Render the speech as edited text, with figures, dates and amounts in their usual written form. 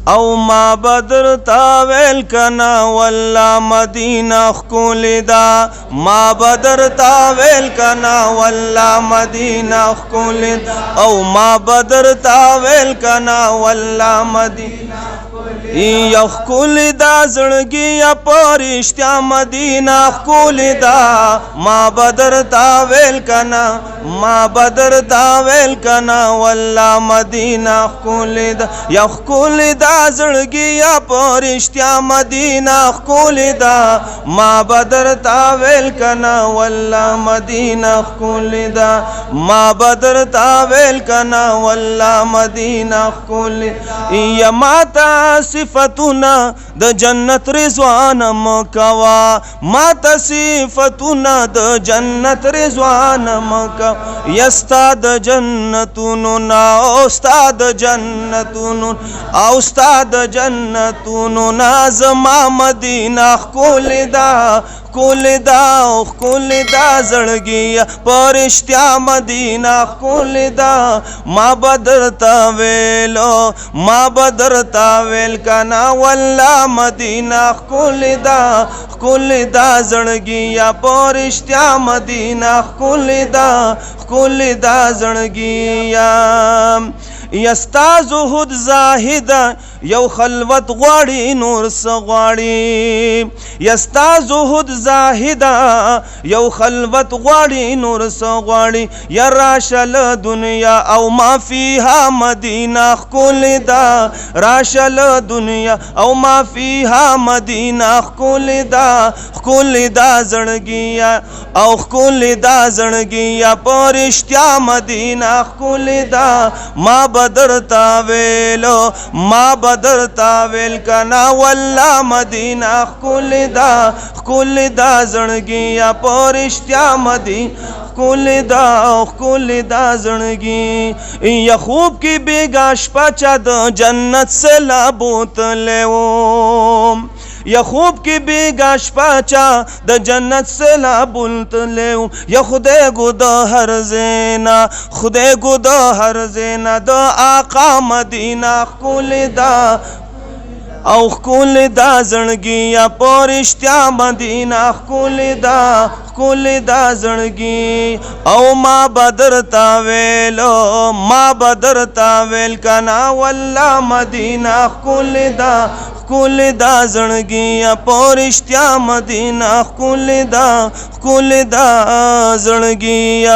او ما بدر تاویل کنا والله مدینه خکولی دا ما بدر تاویل کنا والله مدینه خکولی دا او ما بدر تاویل کنا والله مدینه یا خکولی دا زړګي یا پرشتیا مدینه خکولی دا ما بدر تاویل کنا ما بدر تاویل کنا والله مدینه خکولی دا یا خکولی دا زړګي یا پرشتیا مدینه خکولی دا ما بدر تاویل کنا والله مدینه خکولی دا ما بدر تاویل کنا والله مدینه خکولی یا ماتا صفتنا د جنت رضوان مکوا ماتا صفتنا د جنت رضوان مکوا یستا د جنتونو نا استاد جنتونو او استاد جنتونو نا زما مدینه خکولی دا خکولی دا خکولی دا زړګي پرشتیا مدینه خکولی دا ما بدر تاویلو ما بدر تاویل کنا والله مدینه خکولی دا خکولی دا زړګي پرشتیا مدینه خکولی دا خکولی دا زړګي یستا زهد زاهد یو خلوت غواړي نور سغواړي یستا زهد زاهد یو خلوت غواړي نور سغواړي یا راشل دنیا او ما فيها مدینه خکولی دا راشل دنیا او ما فيها مدینه خکولی دا خکولی دا زړګي او خکولی دا زړګي پرشتیا مدینه خکولی دا ما بدر تاویلو ما بدر تاویل کنا والله مدینه خکولی دا زړګي پرشتیا مدینه خکولی دا خکولی دا زړګي یا خوب کی بیگا شپه چا د جنت سے لابوتلی وم یا خوب کی بیگا شپه چا د جنت سے لابوتلی وم یا خدای گو د هر زینا خدای گو د هر زینا د آقا مدینه خکولی دا او خکولی دا زړګي پرشتیا مدینه خکولی دا زړګي او ما بدر تاویلو ما بدر تاویل کنا والله مدینه خکولی دا زړګي پرشتیا مدینه خکولی دا زړګي